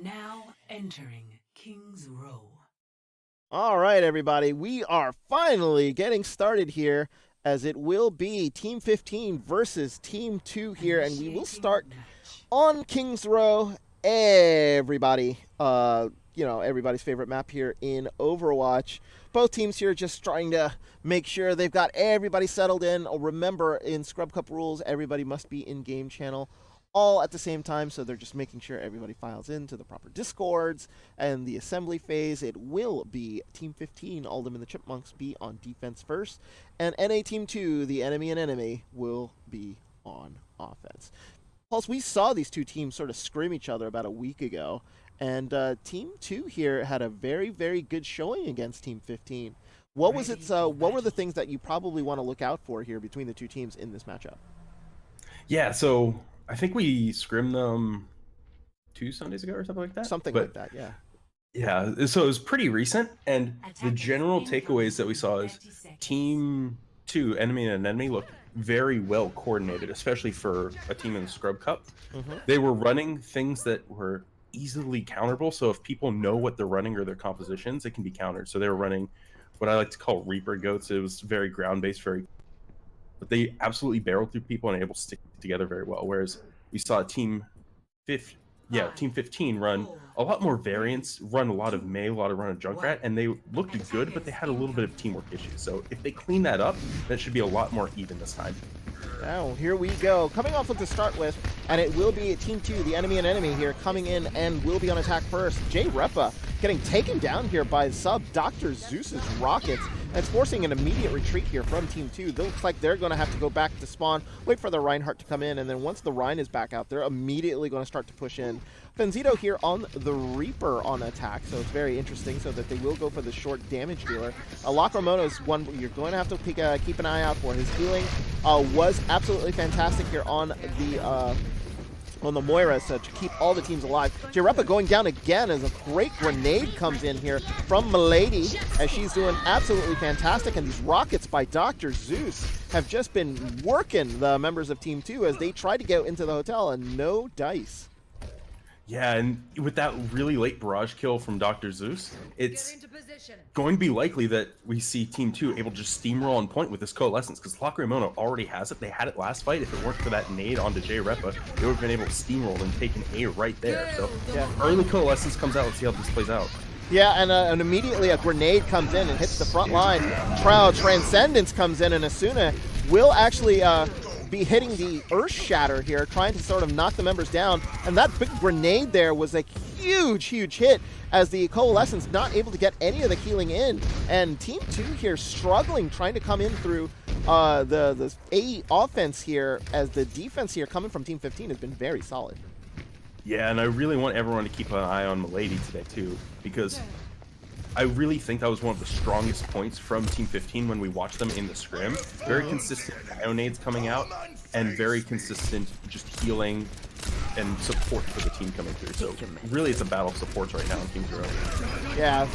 Now entering King's Row. All right, everybody, we are finally getting started here as it will be Team 15 versus Team 2 here, and we will start on King's Row. Everybody, everybody's favorite map here in Overwatch. Both teams here just trying to make sure they've got everybody settled in. Remember, in Scrub Cup rules, everybody must be in game channel all at the same time, so they're just making sure everybody files into the proper discords and the assembly phase. It will be Team 15, Aldum and the Chipmunks, be on defense first, and NA Team 2, the enemy and enemy, will be on offense. Plus, we saw these two teams sort of scrim each other about a week ago, and Team 2 here had a very, very good showing against Team 15. What was it? What were the things that you probably want to look out for here between the two teams in this matchup? Yeah, so I think we scrimmed them 2 Sundays ago or something like that. Something like that, yeah. Yeah, so it was pretty recent, and the general takeaways that we saw is Team 2, Enemy and Anemone, looked very well coordinated, especially for a team in the Scrub Cup. They were running things that were easily counterable, so if people know what they're running or their compositions, it can be countered. So they were running what I like to call Reaper goats. It was very ground-based, but they absolutely barreled through people and able to stick together very well. Whereas we saw Team 15 run a lot more variance, run a lot of May, a lot of run of Junkrat, and they looked good, but they had a little bit of teamwork issues. So if they clean that up, that should be a lot more even this time. Now, here we go. Coming off with to start with, and it will be Team 2, the enemy and enemy here, coming in and will be on attack first. J-Repa getting taken down here by sub Dr. Zeus's rockets. And it's forcing an immediate retreat here from Team 2. It looks like they're going to have to go back to spawn, wait for the Reinhardt to come in, and then once the Rein is back out, they're immediately going to start to push in. Fenzito here on the Reaper on attack, so it's very interesting, so that they will go for the short damage dealer. Lacrimono is one you're going to have to keep an eye out for. His healing was absolutely fantastic here on the Moira, so to keep all the teams alive. J-Repa going down again as a great grenade comes in here from Milady, as she's doing absolutely fantastic, and these rockets by Dr. Zeus have just been working the members of Team 2 as they try to get into the hotel, and no dice. Yeah, and with that really late barrage kill from Dr. Zeus, it's going to be likely that we see Team 2 able to just steamroll on point with this Coalescence, because Lacrimono already has it. They had it last fight. If it weren't for that nade onto J-Repa, they would have been able to steamroll and take an A right there. So yeah, early Coalescence comes out. Let's see how this plays out. Yeah, and immediately a grenade comes in and hits the front line. Transcendence comes in, and Asuna will actually be hitting the Earth Shatter here, trying to sort of knock the members down. And that big grenade there was a huge, huge hit, as the Coalescence not able to get any of the healing in. And Team 2 here struggling, trying to come in through the A offense here, as the defense here coming from Team 15 has been very solid. Yeah, and I really want everyone to keep an eye on Milady today too, because I really think that was one of the strongest points from Team 15 when we watched them in the scrim. Very consistent nades coming out, and very consistent just healing and support for the team coming through. So really it's a battle of supports right now in Team 0. Yeah,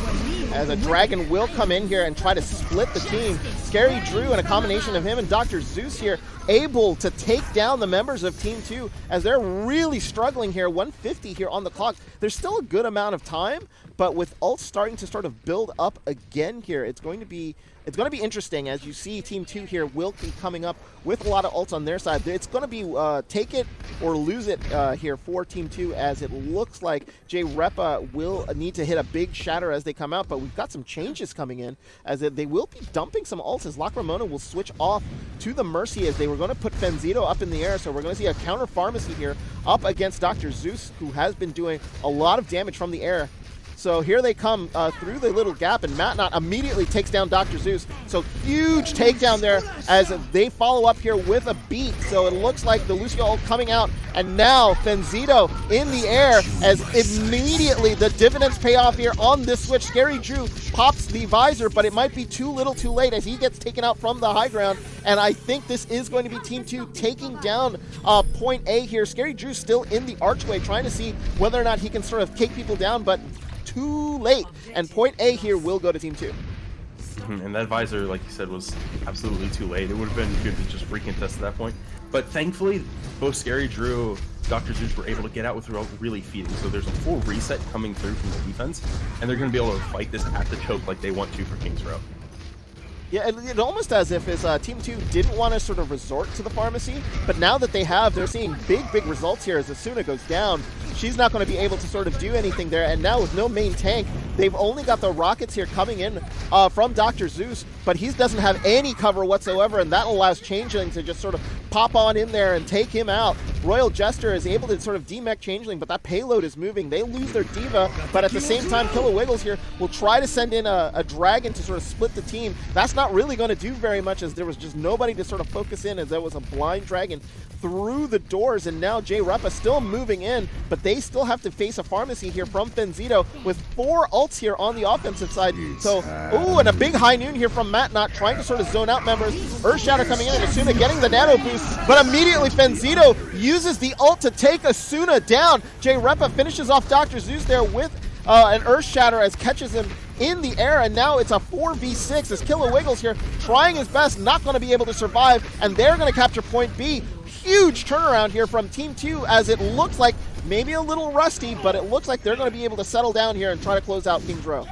as a Dragon will come in here and try to split the team. Scary Drew and a combination of him and Dr. Zeus here able to take down the members of Team 2 as they're really struggling here. 150 here on the clock. There's still a good amount of time, but with ults starting to sort of build up again here, it's going to be interesting, as you see Team 2 here will be coming up with a lot of ults on their side. It's going to be take it or lose it here for Team 2, as it looks like J-Repa will need to hit a big shatter as they come out, but we've got some changes coming in, as they will be dumping some ults, as Lacrimono will switch off to the Mercy, as they were going to put Fenzito up in the air, so we're going to see a counter pharmacy here up against Dr. Zeus, who has been doing a lot of damage from the air. So here they come through the little gap, and Matnot immediately takes down Dr. Zeus. So huge takedown there as they follow up here with a beat. So it looks like the Lucio ult coming out, and now Fenzito in the air, as immediately the dividends pay off here on this switch. Scary Drew pops the visor, but it might be too little too late as he gets taken out from the high ground. And I think this is going to be Team 2 taking down point A here. Scary Drew still in the archway, trying to see whether or not he can sort of take people down, but too late, and point A here will go to Team 2. And that visor, like you said, was absolutely too late. It would have been good to just recontest at that point. But thankfully, both Scary Drew, Dr. Zeus were able to get out without really feeding. So there's a full reset coming through from the defense, and they're going to be able to fight this at the choke like they want to for King's Row. Yeah, it almost as if his Team 2 didn't want to sort of resort to the pharmacy, but now that they have, they're seeing big results here as Asuna goes down. She's not going to be able to sort of do anything there, and now with no main tank, they've only got the rockets here coming in from Dr. Zeus, but he doesn't have any cover whatsoever, and that allows Changeling to just sort of pop on in there and take him out. Royal Jester is able to sort of demech Changeling, but that payload is moving. They lose their Diva, but at the same time, Killawiggles here will try to send in a Dragon to sort of split the team. That's not really going to do very much, as there was just nobody to sort of focus in, as there was a blind Dragon through the doors, and now J-Repa still moving in, but they still have to face a pharmacy here from Fenzito with 4 ults here on the offensive side. So, ooh, and a big high noon here from Matt Knot trying to sort of zone out members. Earthshatter coming in and Asuna getting the nano boost, but immediately Fenzito uses the ult to take Asuna down. J-Repa finishes off Dr. Zeus there with an Earthshatter as catches him in the air, and now it's a 4v6 as Killawiggles here trying his best, not going to be able to survive, and they're going to capture point B. Huge turnaround here from Team 2, as it looks like maybe a little rusty, but it looks like they're going to be able to settle down here and try to close out King's Row.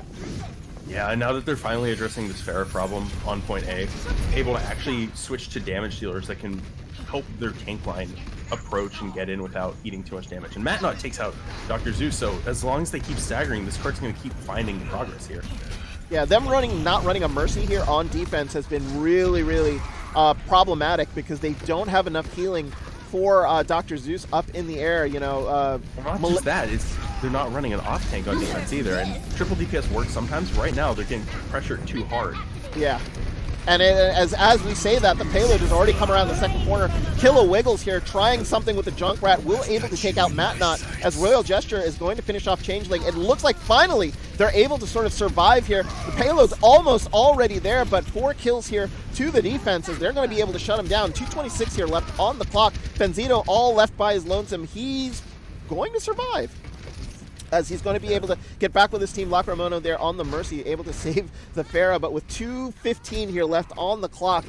Yeah, and now that they're finally addressing this Pharah problem on point A, able to actually switch to damage dealers that can help their tank line approach and get in without eating too much damage. And Matt Knot takes out Dr. Zeus, so as long as they keep staggering, this card's going to keep finding progress here. Yeah, them not running a Mercy here on defense has been really problematic, because they don't have enough healing for Dr. Zeus up in the air. You know, not just that, they're not running an off tank on defense either, and triple DPS works sometimes. Right now, they're getting pressured too hard. Yeah. And as we say that, the payload has already come around the second corner. Killawiggles here trying something with the Junkrat, will able to take out Matt Knot, as Royal Gesture is going to finish off Changeling. It looks like finally they're able to sort of survive here. The payload's almost already there, but 4 kills here to the defenses. They're going to be able to shut him down. 2:26 here left on the clock. Fenzito all left by his lonesome. He's going to survive, as he's going to be able to get back with his team. Lacrimono there on the Mercy, able to save the Pharah, but with 2:15 here left on the clock,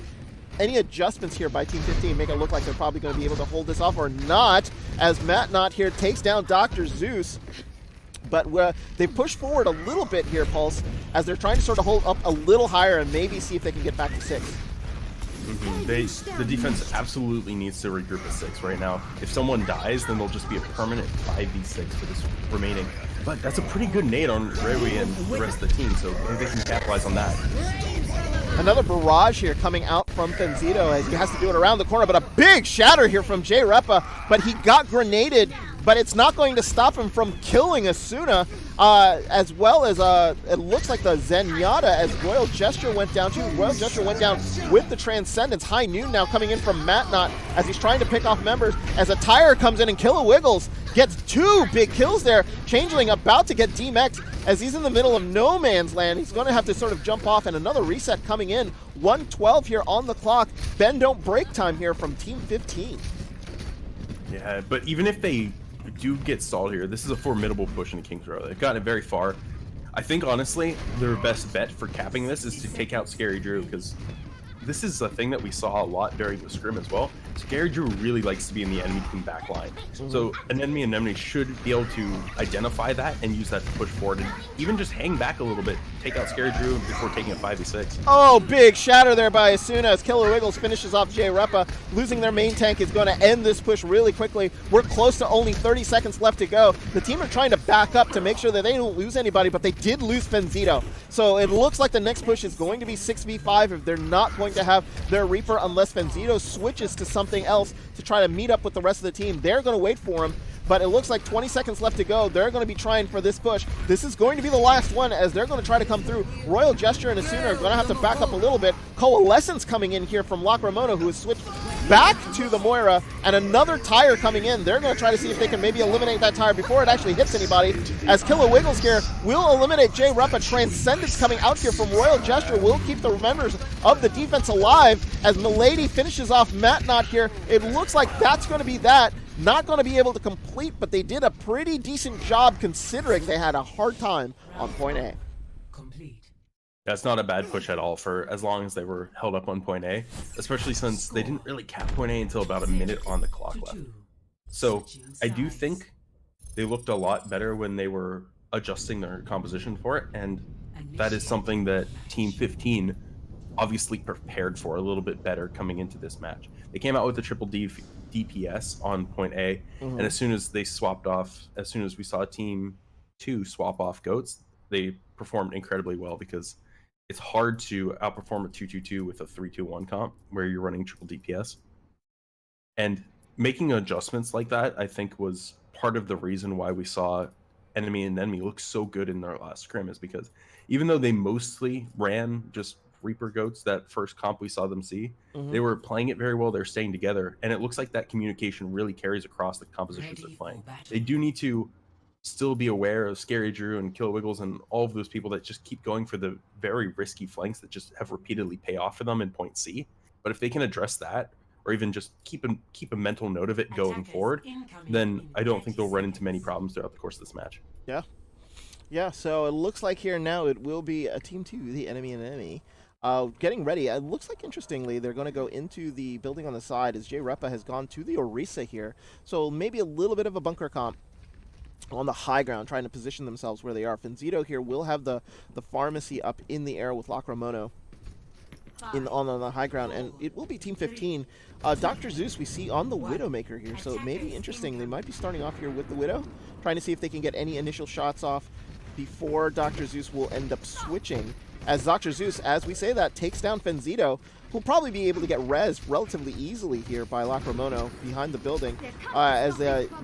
any adjustments here by Team 15 make it look like they're probably going to be able to hold this off, or not, as Matt Knot here takes down Dr. Zeus. But they push forward a little bit here, Pulse, as they're trying to sort of hold up a little higher and maybe see if they can get back to 6. The defense absolutely needs to regroup at 6 right now. If someone dies, then they'll just be a permanent 5v6 for this remaining. But that's a pretty good nade on Rewi and the rest of the team, so I think they can capitalize on that. Another barrage here coming out from Fenzito, as he has to do it around the corner, but a big shatter here from J-Repa, but he got grenaded, but it's not going to stop him from killing Asuna, as well as it looks like the Zenyatta, as Royal Gesture went down too. Royal Gesture went down with the Transcendence. High noon now coming in from Matt Knot, as he's trying to pick off members, as a Tire comes in and Killawiggles gets 2 big kills there. Changeling about to get demeched, as he's in the middle of no man's land. He's going to have to sort of jump off, and another reset coming in. 1:12 here on the clock. Bend don't break time here from Team 15. Yeah, but even if they do get stalled here, this is a formidable push into King's Row. They've gotten it very far. I think, honestly, their best bet for capping this is to take out Scary Drew, because this is a thing that we saw a lot during the scrim as well. Scary Drew really likes to be in the enemy team backline. So an enemy anemone should be able to identify that and use that to push forward, and even just hang back a little bit, take out Scary Drew before taking a 5v6. Oh, big shatter there by Asuna, as Killawiggles finishes off J-Repa. Losing their main tank is going to end this push really quickly. We're close to only 30 seconds left to go. The team are trying to back up to make sure that they don't lose anybody, but they did lose Fenzito. So it looks like the next push is going to be 6v5 if they're not going to have their Reaper, unless Fenzito switches to something else to try to meet up with the rest of the team. They're going to wait for him, but it looks like 20 seconds left to go. They're going to be trying for this push. This is going to be the last one, as they're going to try to come through. Royal Gesture and Asuna are going to have to back up a little bit. Coalescence coming in here from Lacrimono, who has switched back to the Moira, and another Tire coming in. They're going to try to see if they can maybe eliminate that Tire before it actually hits anybody, as Killawiggles here will eliminate J-Repa. Transcendence coming out here from Royal Gesture will keep the members of the defense alive, as Milady finishes off Matt Knot here. It looks like that's going to be that. Not going to be able to complete, but they did a pretty decent job considering they had a hard time on point A. That's not a bad push at all for as long as they were held up on point A, especially since they didn't really cap point A until about a minute on the clock left. So I do think they looked a lot better when they were adjusting their composition for it, and that is something that Team 15 obviously prepared for a little bit better coming into this match. They came out with the triple DPS on point A, and as soon as they swapped off, as soon as we saw Team 2 swap off goats, they performed incredibly well, because it's hard to outperform a 2-2-2 with a 3-2-1 comp where you're running triple DPS. And making adjustments like that, I think, was part of the reason why we saw Anemone look so good in their last scrim, is because even though they mostly ran just Reaper goats that first comp we saw them see, they were playing it very well. They're staying together, and it looks like that communication really carries across the compositions they're playing. They do need to still be aware of Scary Drew and Kill Wiggles and all of those people that just keep going for the very risky flanks that just have repeatedly pay off for them in point C. But if they can address that, or even just keep a mental note of it going forward, then I don't think they'll run into many problems throughout the course of this match. Yeah, so it looks like here now it will be a Team 2, the Anemone, getting ready. It looks like, interestingly, they're going to go into the building on the side as J-Repa has gone to the Orisa here. So maybe a little bit of a bunker comp on the high ground, trying to position themselves where they are. Fenzito here will have the pharmacy up in the air with Lacrimono on the high ground, and it will be Team 15. Dr. Zeus we see on the Widowmaker here, so it may be interesting. They might be starting off here with the Widow, trying to see if they can get any initial shots off before Dr. Zeus will end up switching. As Dr. Zeus, as we say that, takes down Fenzito, who'll probably be able to get rezzed relatively easily here by Lacrimono behind the building.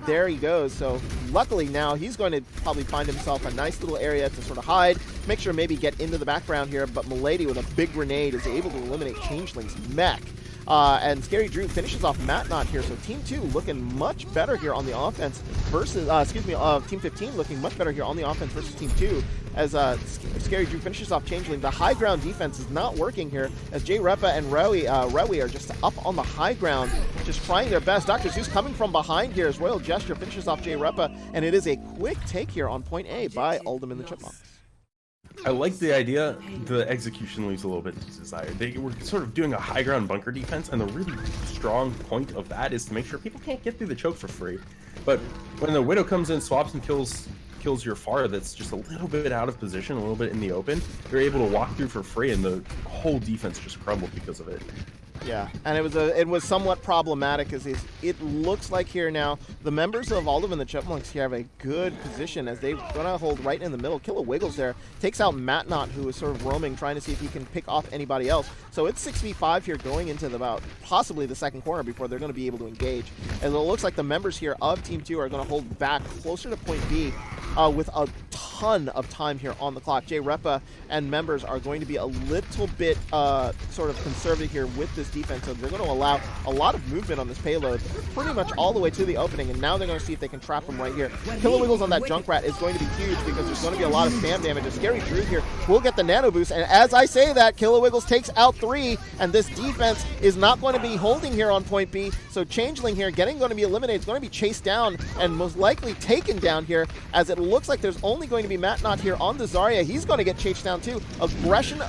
There he goes. So luckily now he's going to probably find himself a nice little area to sort of hide, make sure maybe get into the background here, but Milady with a big grenade is able to eliminate Changeling's mech. And Scary Drew finishes off Matnot here, so Team 2 looking much better here on the offense versus, Team 15 looking much better here on the offense versus Team 2, as Scary Drew finishes off Changeling. The high ground defense is not working here, as J-Repa and Rewi are just up on the high ground, just trying their best. Dr. Zeus coming from behind here as Royal Gesture finishes off J-Repa, and it is a quick take here on point A by Aldum and the Chipmunks. I like the idea. The execution leaves a little bit to desire. They were sort of doing a high ground bunker defense, and the really strong point of that is to make sure people can't get through the choke for free. But when the Widow comes in, swaps and kills your Pharah that's just a little bit out of position, a little bit in the open, they're able to walk through for free, and the whole defense just crumbled because of it. Yeah, and it was somewhat problematic, as it looks like here now the members of Aldum and the Chipmunks here have a good position as they're going to hold right in the middle. Killer Wiggles there takes out Matnot, who is sort of roaming, trying to see if he can pick off anybody else. So it's 6v5 here going into possibly the second corner before they're going to be able to engage. And it looks like the members here of Team 2 are going to hold back closer to point B with a ton of time here on the clock. J-Repa and members are going to be a little bit sort of conservative here with this defense, so they're going to allow a lot of movement on this payload pretty much all the way to the opening, and now they're going to see if they can trap him right here. Killer Wiggles on that Junkrat is going to be huge, because there's going to be a lot of spam damage. A Scary Drew here will get the nano boost, and as I say that, Killer Wiggles takes out 3, and this defense is not going to be holding here on point B, so Changeling here going to be eliminated. It's going to be chased down and most likely taken down here, as it looks like there's only going to be Matnot here on the Zarya. He's going to get chased down too. Aggression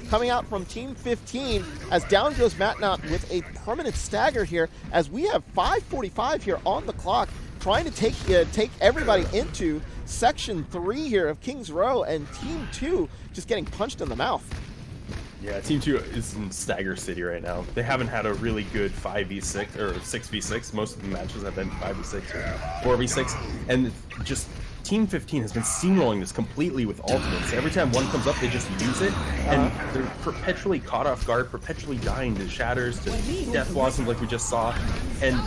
coming out from Team 15, as down goes Matnot with a permanent stagger here, as we have 5:45 here on the clock, trying to take everybody into Section 3 here of King's Row, and Team 2 just getting punched in the mouth. Yeah, Team 2 is in Stagger City right now. They haven't had a really good 5v6 or 6v6. Most of the matches have been 5v6 or 4v6, and just Team 15 has been steamrolling this completely with ultimates. Every time one comes up, they just use it, and they're perpetually caught off guard, perpetually dying to shatters, to death blossoms like we just saw, and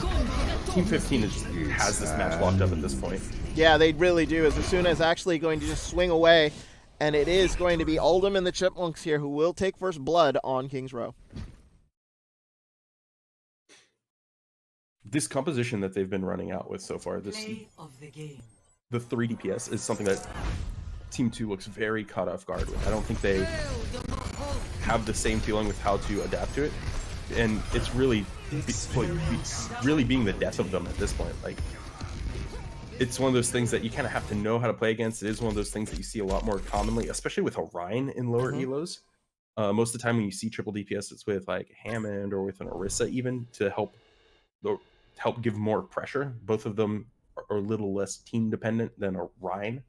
Team 15 has this match locked up at this point. Yeah, they really do, as soon as actually going to just swing away, and it is going to be Aldum and the Chipmunks here who will take first blood on King's Row. This composition that they've been running out with so far, the 3 DPS, is something that Team 2 looks very caught off guard with. I don't think they have the same feeling with how to adapt to it, and it's really being the death of them at this point. Like, it's one of those things that you kind of have to know how to play against. It is one of those things that you see a lot more commonly, especially with Orion in lower elos. Most of the time when you see triple DPS, it's with like Hammond or with an Orisa even to help give more pressure. Both of them are a little less team dependent than Orion.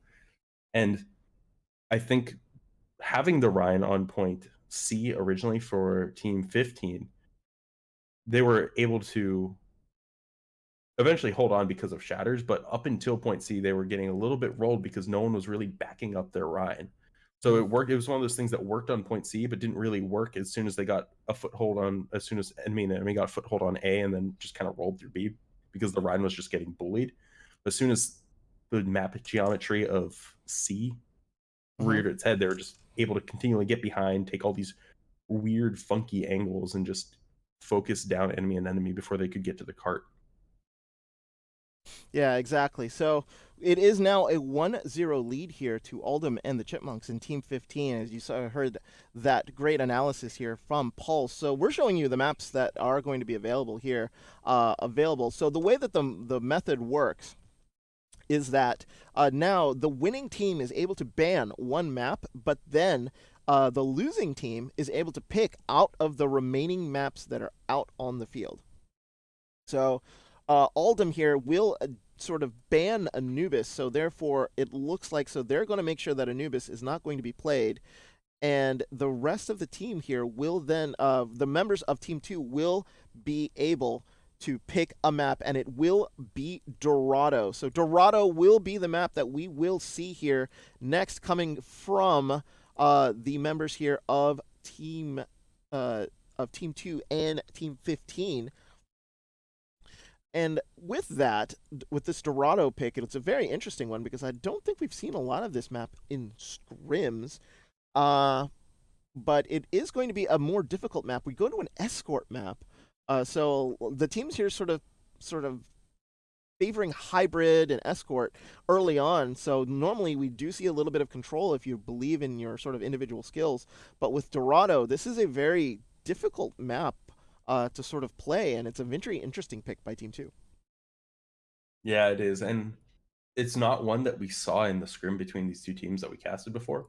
And I think having the Ryan on point C originally for Team 15, they were able to eventually hold on because of shatters, but up until point C, they were getting a little bit rolled because no one was really backing up their Ryan. So it worked. It was one of those things that worked on point C, but didn't really work as soon as they got a foothold on, as soon as enemy got a foothold on A, and then just kind of rolled through B because the Ryan was just getting bullied. As soon as the map geometry of C reared its head, they were just able to continually get behind, take all these weird, funky angles, and just focus down enemy before they could get to the cart. Yeah, exactly. So it is now a 1-0 lead here to Aldum and the Chipmunks in Team 15, as you heard that great analysis here from Paul. So we're showing you the maps that are going to be available here. So the way that the method works is that now the winning team is able to ban one map, but then the losing team is able to pick out of the remaining maps that are out on the field. So Aldum here will sort of ban Anubis, so therefore it looks like, so they're going to make sure that Anubis is not going to be played, and the rest of the team here will then, the members of Team 2 will be able to pick a map, and it will be Dorado. So Dorado will be the map that we will see here next, coming from the members here of Team 2 and Team 15. And with that, with this Dorado pick, it's a very interesting one because I don't think we've seen a lot of this map in scrims. But it is going to be a more difficult map. We go to an escort map. So the teams here sort of favoring hybrid and escort early on. So normally we do see a little bit of control if you believe in your sort of individual skills. But with Dorado, this is a very difficult map to sort of play, and it's a very interesting pick by Team 2. Yeah, it is, and it's not one that we saw in the scrim between these two teams that we casted before.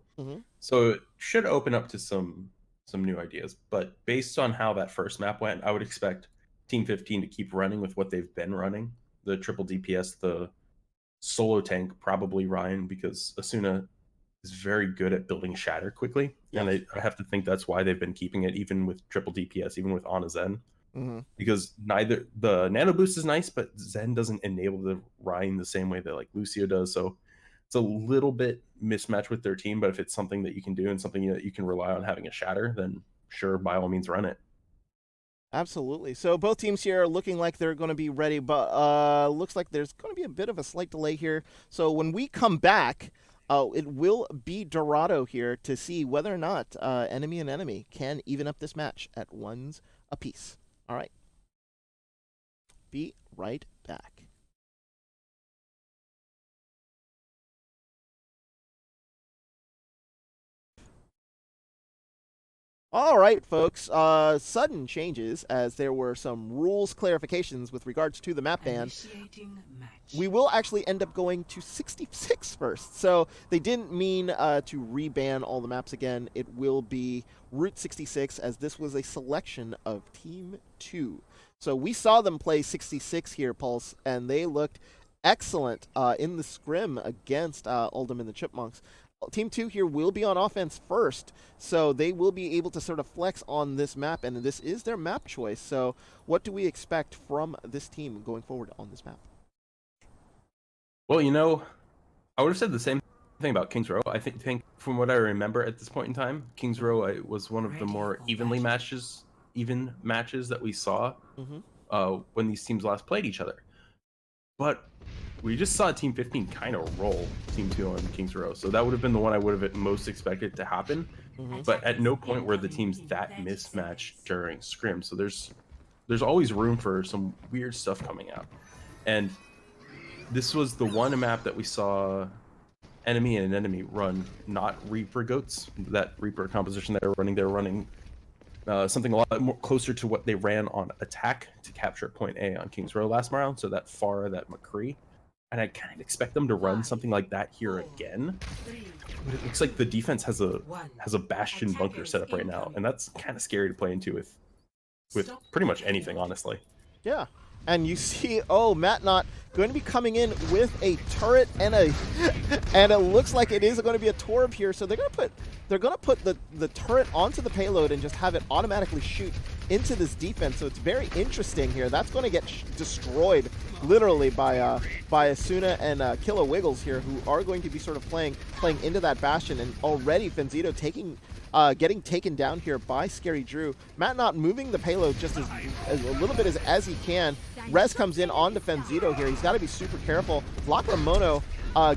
So it should open up to some new ideas. But based on how that first map went, I would expect Team 15 to keep running with what they've been running. The triple DPS, the solo tank, probably Ryan, because Asuna is very good at building shatter quickly. Yes. And I have to think that's why they've been keeping it even with triple DPS, even with Ana Zen. Because neither the nano boost is nice, but Zen doesn't enable the Ryan the same way that like Lucio does. So it's a little bit mismatched with their team, but if it's something that you can do and something that you can rely on having a shatter, then sure, by all means run it. Absolutely. So both teams here are looking like they're going to be ready, but looks like there's going to be a bit of a slight delay here. So when we come back, it will be Dorado here to see whether or not enemy can even up this match at 1s apiece. All right. Be right back. All right, folks. Sudden changes as there were some rules clarifications with regards to the map ban. We will actually end up going to 66 first. So they didn't mean to reban all the maps again. It will be Route 66 as this was a selection of Team 2. So we saw them play 66 here, Pulse, and they looked excellent in the scrim against Aldum and the Chipmunks. Team 2 here will be on offense first, so they will be able to sort of flex on this map, and this is their map choice. So what do we expect from this team going forward on this map? Well, you know, I would have said the same thing about Kings Row. I think from what I remember at this point in time, Kings Row was one of the more even matches that we saw when these teams last played each other. But we just saw Team 15 kind of roll Team 2 on Kings Row, so that would have been the one I would have most expected to happen. But at no point were the teams that mismatched during scrim, so there's always room for some weird stuff coming out. And this was the one map that we saw enemy run, not Reaper goats. That Reaper composition they were running something a lot more closer to what they ran on attack to capture point A on Kings Row last round. So that Pharah, that McCree, and I kind of expect them to run something like that here again. But it looks like the defense has a Bastion bunker set up right now, and that's kind of scary to play into with pretty much anything, honestly. Yeah. And you see, oh, Matt going to be coming in with a turret and it looks like it is going to be a Torb here. So they're going to put the turret onto the payload and just have it automatically shoot into this defense. So it's very interesting here. That's going to get destroyed literally by Asuna and Killer Wiggles here, who are going to be sort of playing into that Bastion. And already Fenzito getting taken down here by Scary Drew. Matt not moving the payload just as a little bit as he can. Rez comes in onto Fenzito here. He's got to be super careful. Lacramono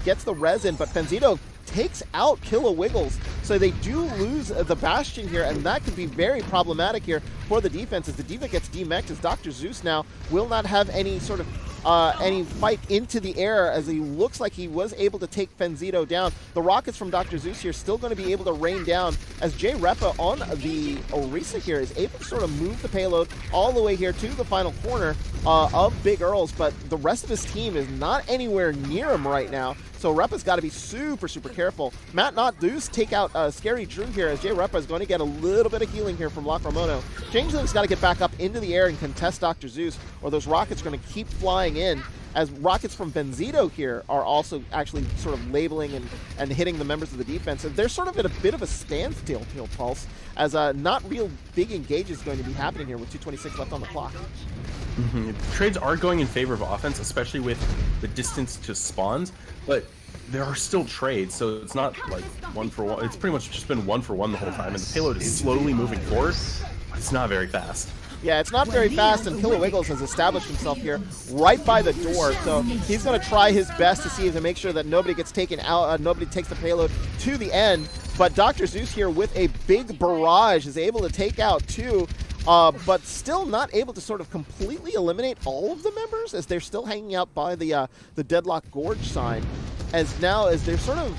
gets the Rez in, but Fenzito takes out Killer Wiggles. So they do lose the Bastion here, and that could be very problematic here for the defense as the Diva gets demeched, as Dr. Zeus now will not have any sort of any fight into the air, as he looks like he was able to take Fenzito down. The rockets from Dr. Zeus here still going to be able to rain down, as Jay Repa on the Orisa here is able to sort of move the payload all the way here to the final corner of Big Earls, but the rest of his team is not anywhere near him right now. So Repa's got to be super, super careful. Matt not does take out Scary Drew here, as Jay Repa is going to get a little bit of healing here from Lacramono. Changeling's got to get back up into the air and contest Dr. Zeus, or those rockets are going to keep flying in, as rockets from Fenzito here are also actually sort of labeling and hitting the members of the defense. And they're sort of at a bit of a standstill, Pulse, as not real big engage is going to be happening here with 2:26 left on the clock. Trades are going in favor of offense, especially with the distance to spawns, but there are still trades, so it's not like 1-for-1. It's pretty much just been 1-for-1 the whole time, and the payload is slowly moving forward, but it's not very fast. Yeah, it's not very fast, and Killer Wiggles has established himself here right by the door, so he's going to try his best to see if to make sure that nobody gets taken out, nobody takes the payload to the end. But Dr. Zeus here with a big barrage is able to take out two, but still not able to sort of completely eliminate all of the members, as they're still hanging out by the Deadlock Gorge sign, as they're sort of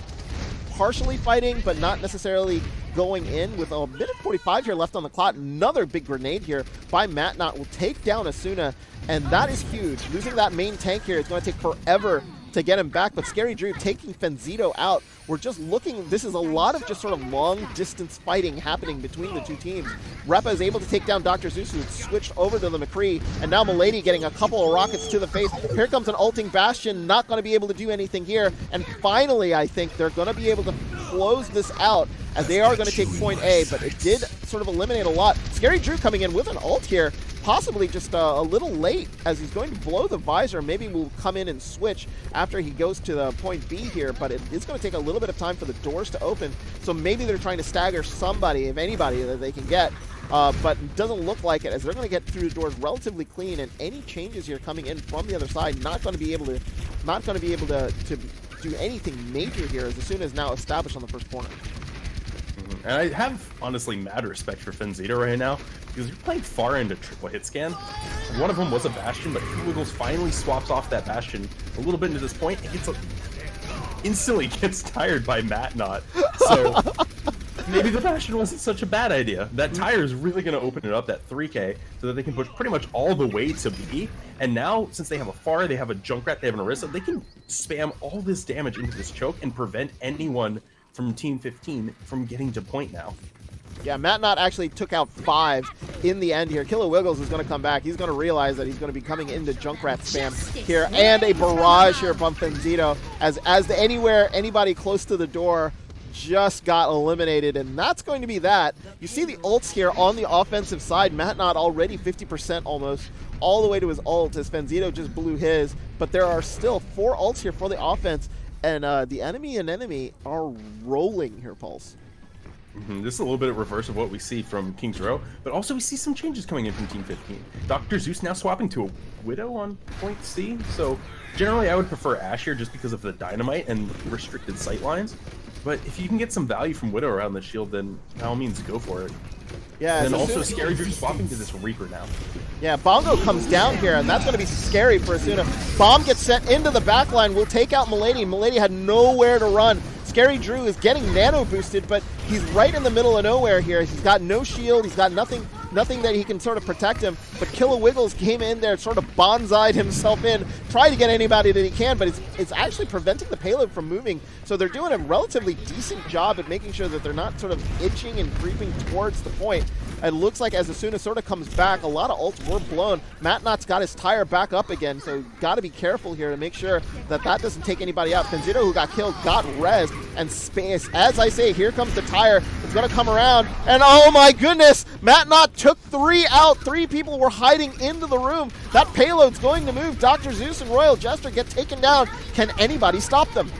partially fighting, but not necessarily going in. With a minute 45 here left on the clock. Another big grenade here by Matnot will take down Asuna, and that is huge. Losing that main tank here is going to take forever to get him back, but Scary Drew taking Fenzito out. We're just looking, this is a lot of just sort of long distance fighting happening between the two teams. Repa is able to take down Dr. Zeus, who switched over to the McCree, and now Milady getting a couple of rockets to the face. Here comes an ulting Bastion, not going to be able to do anything here, and finally I think they're going to be able to close this out, as they are going to take point A, but it did sort of eliminate a lot. Scary Drew coming in with an ult here, possibly just a little late, as he's going to blow the visor. Maybe we'll come in and switch after he goes to the point B here, but it is going to take a little bit of time for the doors to open, so maybe they're trying to stagger somebody, if anybody, that they can get, but it doesn't look like it, as they're going to get through the doors relatively clean, and any changes here coming in from the other side not going to be able to do anything major here, as soon as now established on the first corner. And I have, honestly, mad respect for Fenzito right now, because you're playing far into triple hit scan. One of them was a Bastion, but Wiggles finally swaps off that Bastion a little bit into this point, and instantly gets tired by Matnot. So maybe the Bastion wasn't such a bad idea. That tire is really going to open it up, that 3K, so that they can push pretty much all the way to B. And now, since they have a Pharah, they have a Junkrat, they have an Orisa, they can spam all this damage into this choke and prevent anyone from Team 15 from getting to point now. Yeah, Matnot actually took out 5 in the end here. Killer Wiggles is going to come back. He's going to realize that he's going to be coming into Junkrat spam here, and a barrage here from Fenzito, as anybody close to the door just got eliminated, and that's going to be that. You see the ults here on the offensive side. Matnot already 50% almost, all the way to his ult, as Fenzito just blew his, but there are still 4 ults here for the offense, and the enemy are rolling here, Pulse. This is a little bit of reverse of what we see from King's Row, but also we see some changes coming in from Team 15. Dr. Zeus now swapping to a Widow on point C, so generally I would prefer Ashe here just because of the dynamite and restricted sight lines, but if you can get some value from Widow around the shield, then by all means go for it. Yeah, and then also Scary Drew swapping to this Reaper now. Yeah, Bongo comes down here, and that's going to be scary for Asuna. Bomb gets set into the backline, will take out Milady. Milady had nowhere to run. Scary Drew is getting nano boosted, but he's right in the middle of nowhere here. He's got no shield, he's got nothing nothing that he can sort of protect him. But Wiggles came in there, sort of bonsai'd himself in, tried to get anybody that he can, but it's actually preventing the payload from moving. So they're doing a relatively decent job at making sure that they're not sort of itching and creeping towards the point. It looks like as Asuna sort of comes back, a lot of ults were blown. Matnot's got his tire back up again, so got to be careful here to make sure that that doesn't take anybody out. Fenzito, who got killed, got rezzed, and space. As I say, here comes the tire. It's going to come around, and oh my goodness, Matnot took 3 out. 3 people were hiding into the room. That payload's going to move. Dr. Zeus and Royal Jester get taken down. Can anybody stop them?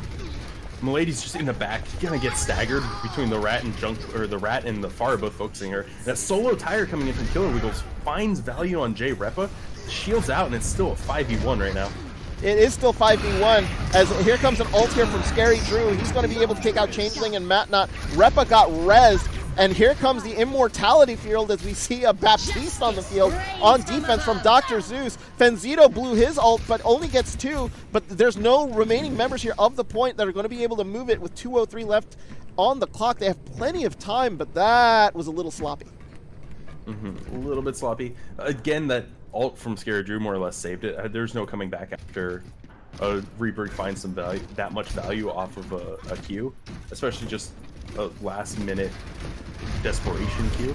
Milady's just in the back, gonna get staggered between the rat and the rat and the Pharah both focusing her. That solo tire coming in from Killer Wiggles finds value on Jay Repa, shields out, and it's still a 5v1 right now. It is still 5v1, as here comes an ult here from Scary Drew. He's going to be able to take out Changeling and Matnot. Repa got rezzed, and here comes the Immortality field as we see a Baptiste on the field on defense from Dr. Zeus. Fenzito blew his ult, but only gets 2, but there's no remaining members here of the point that are going to be able to move it with 2:03 left on the clock. They have plenty of time, but that was a little sloppy. A little bit sloppy. Again, that ult from Scary Drew more or less saved it. There's no coming back after Reaper finds some value, that much value off of a Q, especially just a last minute desperation Q.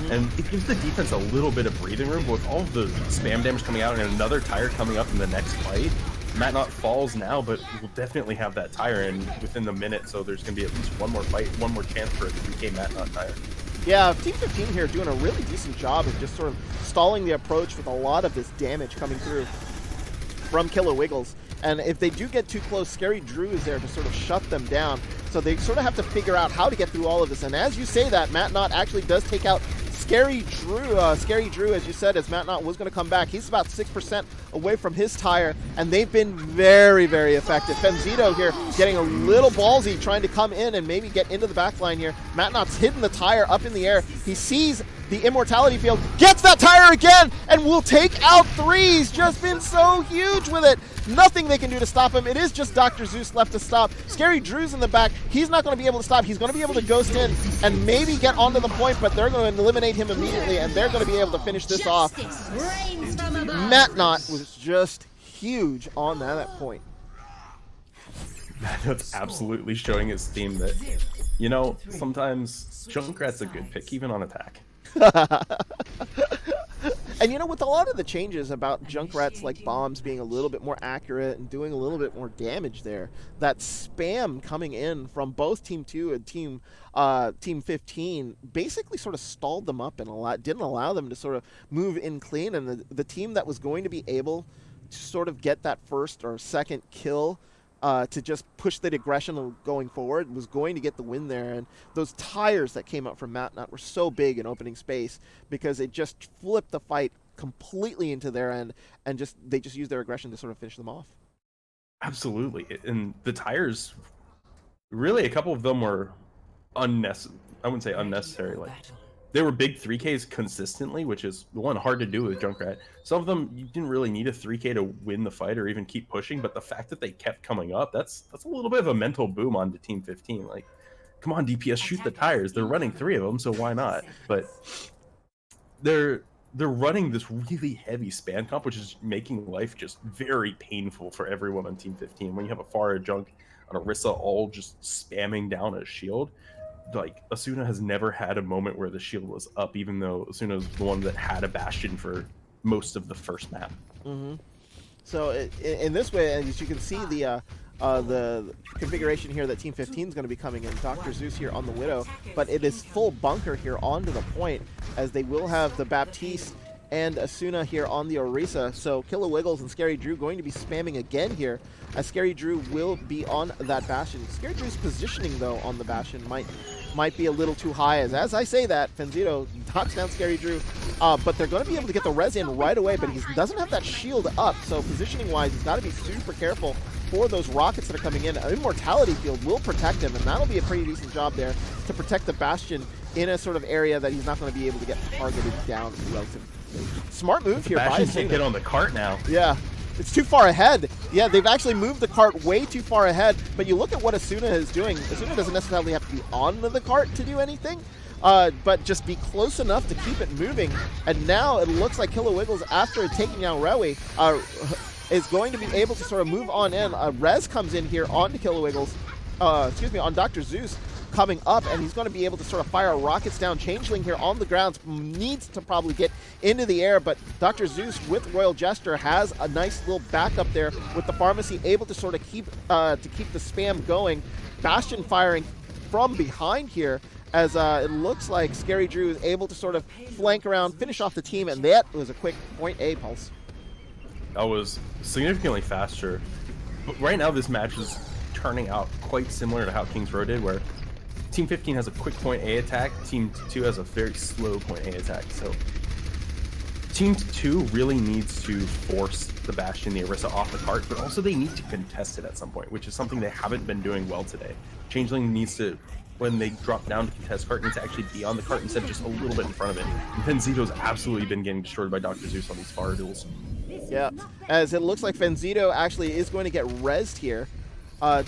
And it gives the defense a little bit of breathing room, but with all the spam damage coming out and another tire coming up in the next fight. Matnot falls now, but will definitely have that tire in within the minute, so there's going to be at least one more fight, one more chance for a 3K Matnot tire. Yeah, Team 15 here doing a really decent job of just sort of stalling the approach with a lot of this damage coming through from Killer Wiggles. And if they do get too close, Scary Drew is there to sort of shut them down. So they sort of have to figure out how to get through all of this. And as you say that, Matnot actually does take out Scary Drew, as you said, as Matnot was going to come back. He's about 6% away from his tire, and they've been very, very effective. Fenzito here getting a little ballsy, trying to come in and maybe get into the back line here. Matnot's hidden the tire up in the air. He sees the Immortality field, gets that tire again, and will take out 3. He's just been so huge with it. Nothing they can do to stop him. It is just Dr. Zeus left to stop. Scary Drew's in the back. He's not going to be able to stop. He's going to be able to ghost in and maybe get onto the point, but they're going to eliminate him immediately, and they're going to be able to finish this off. Matnot was just huge on that point. Matnot's absolutely showing his team that, you know, sometimes Junkrat's a good pick, even on attack. And you know, with a lot of the changes about Junkrat's like bombs being a little bit more accurate and doing a little bit more damage there, that spam coming in from both Team 2 and Team 15 basically sort of stalled them up and didn't allow them to sort of move in clean. And the team that was going to be able to sort of get that first or second kill to just push the aggression going forward was going to get the win there. And those tires that came up from Matnot were so big in opening space because it just flipped the fight completely into their end, and they just used their aggression to sort of finish them off. Absolutely. And the tires, really a couple of them were unnecessary. I wouldn't say unnecessary, like they were big 3Ks consistently, which is one hard to do with Junkrat. Some of them you didn't really need a 3K to win the fight or even keep pushing, but the fact that they kept coming up, that's a little bit of a mental boom onto Team 15. Like, come on, DPS, shoot the tires. They're running 3 of them, so why not? But they're running this really heavy span comp, which is making life just very painful for everyone on Team 15. When you have a Pharah, Junk, and Orisa all just spamming down a shield, like Asuna has never had a moment where the shield was up, even though Asuna was the one that had a Bastion for most of the first map. So in this way, as you can see, the configuration here that Team 15 is going to be coming in. Dr. Zeus here on the Widow, but it is full bunker here onto the point, as they will have the Baptiste and Asuna here on the Orisa. So Killer Wiggles and Scary Drew going to be spamming again here, as Scary Drew will be on that Bastion. Scary Drew's positioning, though, on the Bastion might be a little too high, as I say that, Fenzito knocks down Scary Drew, but they're going to be able to get the res in right away, but he doesn't have that shield up, so positioning-wise, he's got to be super careful for those rockets that are coming in. An Immortality field will protect him, and that'll be a pretty decent job there to protect the Bastion in a sort of area that he's not going to be able to get targeted down relatively. Smart move here. Bastion can't get on the cart now. Yeah. It's too far ahead. Yeah, they've actually moved the cart way too far ahead, but you look at what Asuna is doing. Asuna doesn't necessarily have to be on the cart to do anything, but just be close enough to keep it moving. And now it looks like Killowiggles, after taking out Rewi, is going to be able to sort of move on in. Rez comes in here onto Killowiggles, on Dr. Zeus coming up, and he's going to be able to sort of fire rockets down. Changeling here on the ground needs to probably get into the air, but Dr. Zeus with Royal Gesture has a nice little backup there with the pharmacy, able to sort of keep the spam going. Bastion firing from behind here, as it looks like Scary Drew is able to sort of flank around, finish off the team, and that was a quick point A, Pulse. That was significantly faster. But right now this match is turning out quite similar to how Kings Row did, where Team 15 has a quick point A attack, Team 2 has a very slow point A attack. So Team 2 really needs to force the Bastion, the Orisa off the cart, but also they need to contest it at some point, which is something they haven't been doing well today. Changeling needs to, when they drop down to contest cart, needs to actually be on the cart instead of just a little bit in front of it. And Fenzito's absolutely been getting destroyed by Dr. Zeus on these far duels. Yeah, as it looks like Fenzito actually is going to get rezzed here.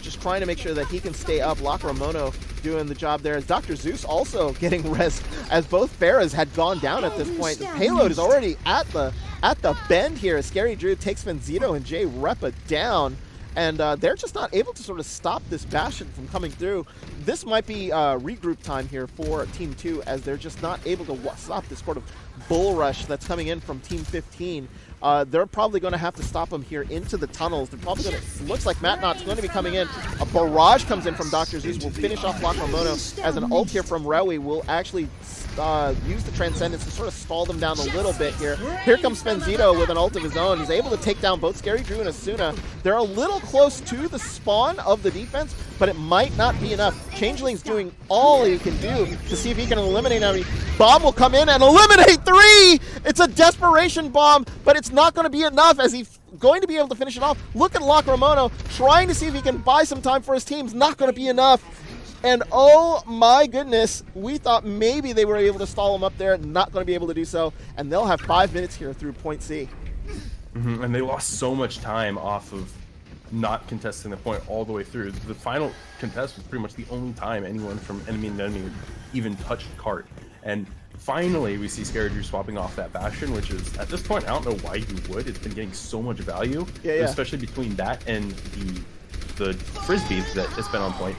Just trying to make sure that he can stay up. Lacramono doing the job there. As Dr. Zeus also getting rezzed, as both Pharahs had gone down at this point. The payload is already at the bend here. Scary Drew takes Fenzito and Jay Repa down, and they're just not able to sort of stop this Bastion from coming through. This might be regroup time here for Team 2, as they're just not able to stop this sort of bull rush that's coming in from Team 15. They're probably going to have to stop them here into the tunnels. They're probably going to, looks like Matt Knott's going to be coming in. A barrage comes in from Dr. Zeus. Will finish off Lacramono, as an ult here from Rewi will actually use the Transcendence to sort of stall them down a little bit here. Here comes Fenzito with an ult of his own. He's able to take down both Scary Drew and Asuna. They're a little close to the spawn of the defense, but it might not be enough. Changeling's doing all he can do to see if he can eliminate enemy. Bomb will come in and eliminate 3! It's a desperation bomb, but it's not going to be enough, as he's going to be able to finish it off. Look at Lacramono trying to see if he can buy some time for his team. It's not going to be enough. And oh my goodness, we thought maybe they were able to stall him up there. Not going to be able to do so. And they'll have 5 minutes here through point C. And they lost so much time off of not contesting the point all the way through. The final contest was pretty much the only time anyone from enemy and enemy even touched cart. And finally, we see Scary Drew swapping off that Bastion, which is, at this point, I don't know why you would. It's been getting so much value, especially between that and the Frisbee that has been on point.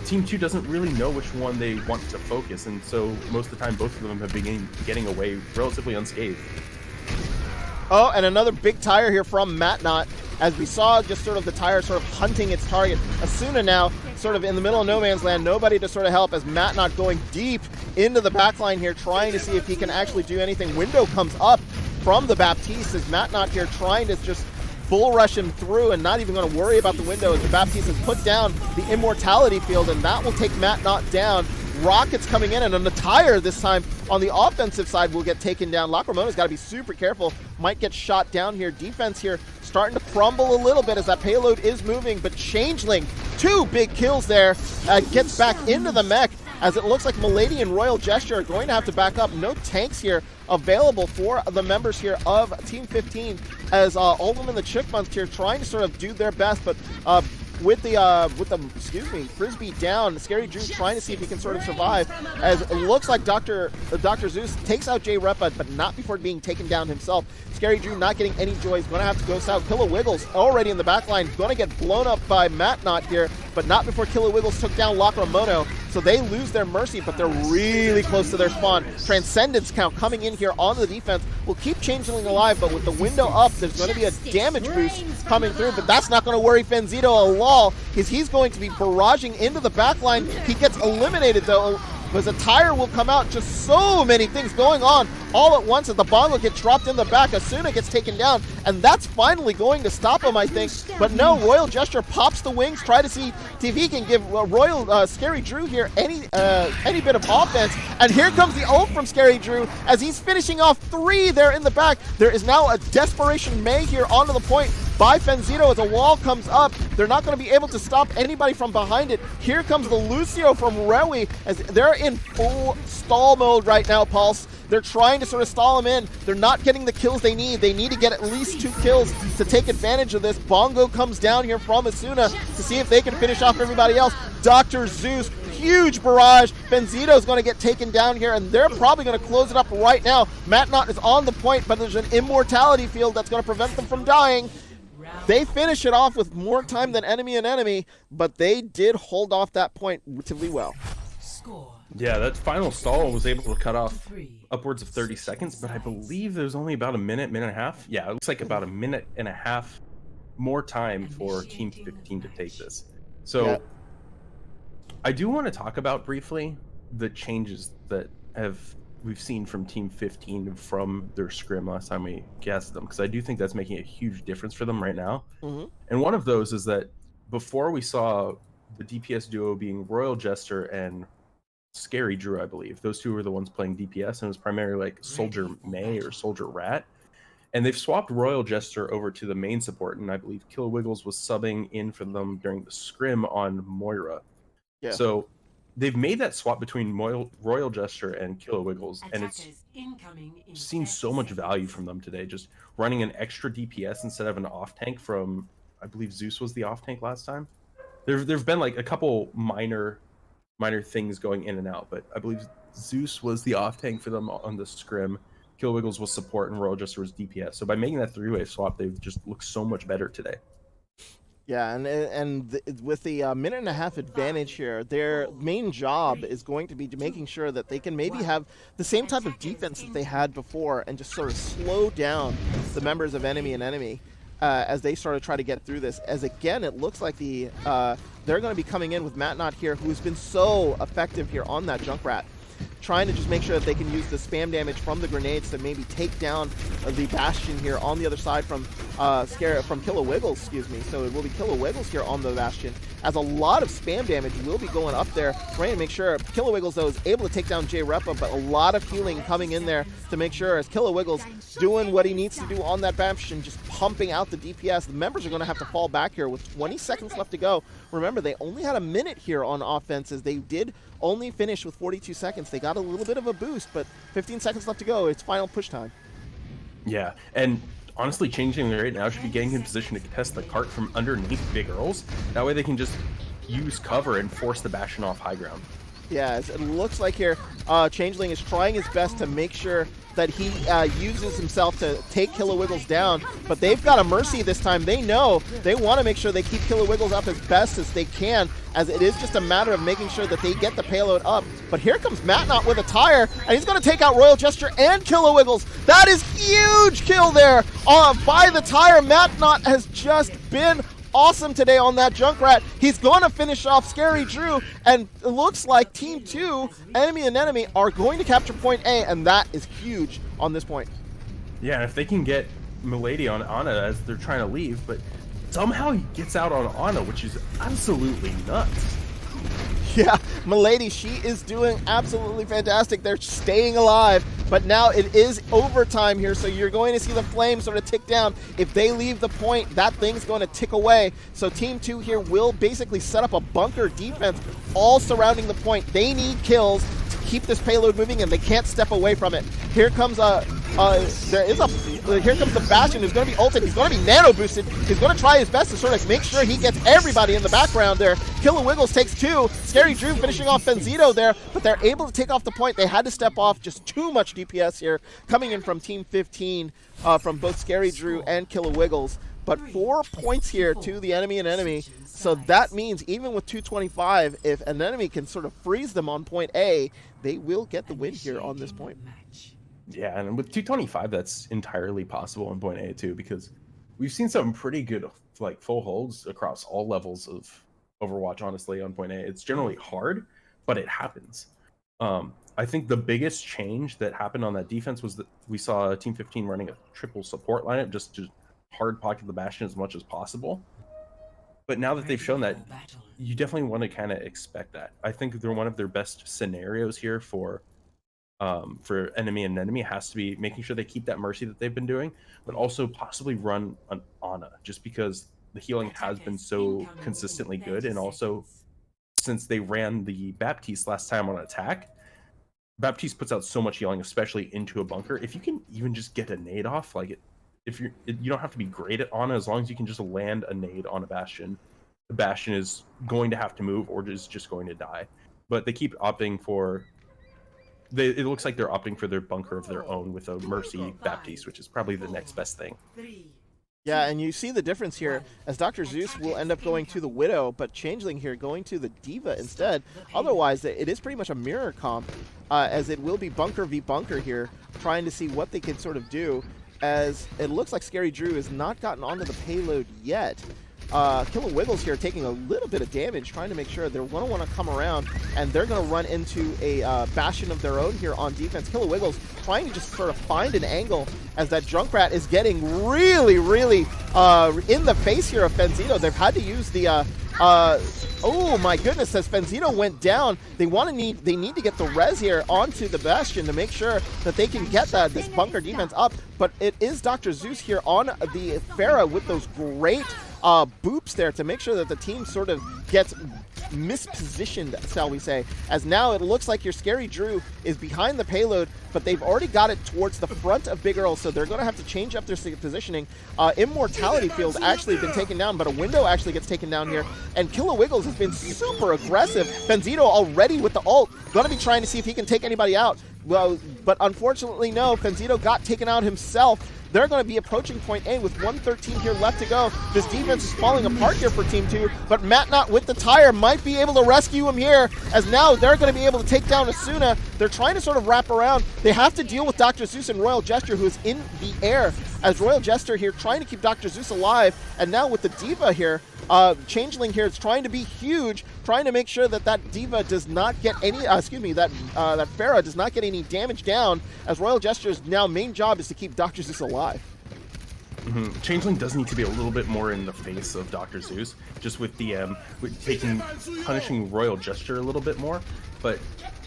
Team 2 doesn't really know which one they want to focus, and so most of the time, both of them have been getting away relatively unscathed. Oh, and another big tire here from Matt Knott, as we saw just sort of the tire sort of hunting its target. Asuna now sort of in the middle of no man's land, nobody to sort of help, as Matt Knott going deep into the backline here, trying to see if he can actually do anything. Window comes up from the Baptiste, as Matt Knott here trying to just bull rush him through and not even going to worry about the window, as the Baptiste has put down the immortality field, and that will take Matt Knott down. Rockets coming in, and on the tire this time on the offensive side will get taken down. Lacramona's got to be super careful. Might get shot down here. Defense here starting to crumble a little bit as that payload is moving, but Changeling, 2 big kills there, gets back into the mech, as it looks like Milady and Royal Gesture are going to have to back up. No tanks here available for the members here of Team 15, as Aldum and the Chipmunks here trying to sort of do their best, but with the Frisbee down, Scary Drew trying to see if he can sort of survive, as it looks like Dr. Zeus takes out Jay Repa, but not before being taken down himself. Scary Drew not getting any joy. He's going to have to go south. Killowiggles already in the back line, going to get blown up by Matt Knott here, but not before Killowiggles took down Lacramono. So they lose their mercy, but they're really close to their spawn. Transcendence count coming in here on the defense will keep Changeling alive, but with the window up, there's going to be a damage boost coming through, but that's not going to worry Fenzito a lot, because he's going to be barraging into the back line. He gets eliminated, though, because a tire will come out. Just so many things going on all at once, as the Bongo gets dropped in the back. Asuna gets taken down, and that's finally going to stop him, I think. But no, Royal Gesture pops the wings, try to see if he can give Scary Drew here any bit of offense. And here comes the ult from Scary Drew, as he's finishing off 3 there in the back. There is now a Desperation May here onto the point by Fenzito, as a wall comes up. They're not going to be able to stop anybody from behind it. Here comes the Lucio from Rewi, as they're in full stall mode right now, Pulse. They're trying to sort of stall him in. They're not getting the kills they need. They need to get at least 2 kills to take advantage of this. Bongo comes down here from Asuna to see if they can finish off everybody else. Dr. Zeus, huge barrage. Benzito's going to get taken down here, and they're probably going to close it up right now. Matnot is on the point, but there's an immortality field that's going to prevent them from dying. They finish it off with more time than Enemy, but they did hold off that point relatively well. Yeah, that final stall was able to cut off upwards of 30 seconds, but I believe there's only about a minute and a half. Yeah, it looks like about a minute and a half more time for Team 15 to take this. So yeah. I do want to talk about briefly the changes that we've seen from Team 15 from their scrim last time we guessed them, because I do think that's making a huge difference for them right now. And one of those is that before we saw the DPS duo being Royal Jester and Scary Drew, I believe. Those two were the ones playing DPS, and it was primarily like Soldier May or Soldier Rat. And they've swapped Royal Jester over to the main support, and I believe Killer Wiggles was subbing in for them during the scrim on Moira. Yeah. So they've made that swap between Royal Jester and Killer Wiggles, and it's seen so much value from them today, just running an extra DPS instead of an off-tank from, I believe Zeus was the off-tank last time. There've been like a couple minor things going in and out, but I believe Zeus was the off tank for them on the scrim. Kill Wiggles was support, and Royal Jester was DPS. So by making that three-way swap, they've just looked so much better today. Yeah, and with the minute and a half advantage here, their main job is going to be making sure that they can maybe have the same type of defense that they had before, and just sort of slow down the members of Enemy. As they sort of try to get through this, as again, it looks like they're going to be coming in with Matnot here, who's been so effective here on that Junkrat, trying to just make sure that they can use the spam damage from the grenades to maybe take down the Bastion here on the other side from Killer Wiggles, excuse me. So it will be Killer Wiggles here on the Bastion, as a lot of spam damage will be going up there, trying to make sure Killer Wiggles, though, is able to take down J Repa, but a lot of healing coming in there to make sure, as Killer Wiggles doing what he needs to do on that Bastion, just pumping out the DPS. The members are going to have to fall back here with 20 seconds left to go. Remember, they only had a minute here on offenses. They did only finish with 42 seconds. They got a little bit of a boost, but 15 seconds left to go. It's final push time. Yeah, and honestly, changing right now should be getting in position to contest the cart from underneath Big Earls. That way they can just use cover and force the Bastion off high ground. Yeah, it looks like here Changeling is trying his best to make sure that he uses himself to take Killer Wiggles down, but they've got a Mercy this time. They know they want to make sure they keep Killer Wiggles up as best as they can, as it is just a matter of making sure that they get the payload up. But here comes Matnot with a tire, and he's going to take out Royal Jester and Killer Wiggles. That is huge kill there by the tire. Matnot has just been awesome today on that Junkrat. He's going to finish off Scary Drew, and it looks like Team 2, Enemy, are going to capture point A, and that is huge on this point. Yeah, and if they can get Milady on Ana as they're trying to leave, but somehow he gets out on Ana, which is absolutely nuts. Yeah, Milady, she is doing absolutely fantastic. They're staying alive, but now it is overtime here, so you're going to see the flames sort of tick down. If they leave the point, that thing's going to tick away. So Team 2 here will basically set up a bunker defense all surrounding the point. They need kills to keep this payload moving, and they can't step away from it. Here comes here comes the Bastion, who's going to be ulted. He's going to be nano boosted. He's going to try his best to sort of make sure he gets everybody in the background there. Killer Wiggles takes 2. Scary Drew finishing off Benzito there, but they're able to take off the point. They had to step off. Just too much DPS here coming in from Team 15 from both Scary Drew and Killer Wiggles. But 4 points here to the Enemy. So that means even with 225, if an enemy can sort of freeze them on point A, they will get the win here on this point. Yeah, and with 225, that's entirely possible on point A too, because we've seen some pretty good like full holds across all levels of Overwatch, honestly, on point A. It's generally hard, but it happens. I think the biggest change that happened on that defense was that we saw Team 15 running a triple support lineup just to hard pocket the Bastion as much as possible. But now that they've shown that, you definitely want to kind of expect that. I think they're one of their best scenarios here for Enemy has to be making sure they keep that Mercy that they've been doing, but also possibly run an Ana, just because the healing has been so consistently good. And also, since they ran the Baptiste last time on attack, Baptiste puts out so much healing, especially into a bunker. If you can even just get a nade off, like you don't have to be great at Ana, as long as you can just land a nade on a Bastion. The Bastion is going to have to move or is just going to die. but they keep opting for. It looks like they're opting for their bunker of their own with a Mercy Baptiste, which is probably the next best thing. Yeah, and you see the difference here as Dr. Zeus will end up going to the Widow, but Changeling here going to the Diva instead. Otherwise, it is pretty much a mirror comp, as it will be bunker v bunker here, trying to see what they can sort of do, as it looks like Scary Drew has not gotten onto the payload yet. Killer Wiggles here taking a little bit of damage, trying to make sure they're going to want to come around, and they're going to run into a bastion of their own here on defense. Killer Wiggles trying to just sort of find an angle as that Junkrat is getting really, really in the face here of Fenzito. They've had to use the oh my goodness, as Fenzito went down, they need to get the res here onto the bastion to make sure that they can get this bunker defense up. But it is Dr. Zeus here on the Pharah with those great boops there to make sure that the team sort of gets mispositioned, shall we say, as now it looks like your Scary Drew is behind the payload, but they've already got it towards the front of Big Earl, so they're going to have to change up their positioning. Immortality Field's actually been taken down, but a window actually gets taken down here, and Killer Wiggles has been super aggressive. Benzito already with the ult, going to be trying to see if he can take anybody out. Well, but unfortunately, no, Benzito got taken out himself. They're going to be approaching point A with 1:13 here left to go. This defense is falling apart here for Team 2, but Matt Knott with the tire might be able to rescue him here, as now they're going to be able to take down Asuna. They're trying to sort of wrap around. They have to deal with Dr. Zeus and Royal Jester, who is in the air, as Royal Jester here trying to keep Dr. Zeus alive, and now with the Diva here, Changeling here is trying to be huge, trying to make sure that that Diva does not get any, that Pharah does not get any damage down, as Royal Jester's now main job is to keep Dr. Zeus alive. Changeling does need to be a little bit more in the face of Dr. Zeus, just with DM, punishing Royal Jester a little bit more, but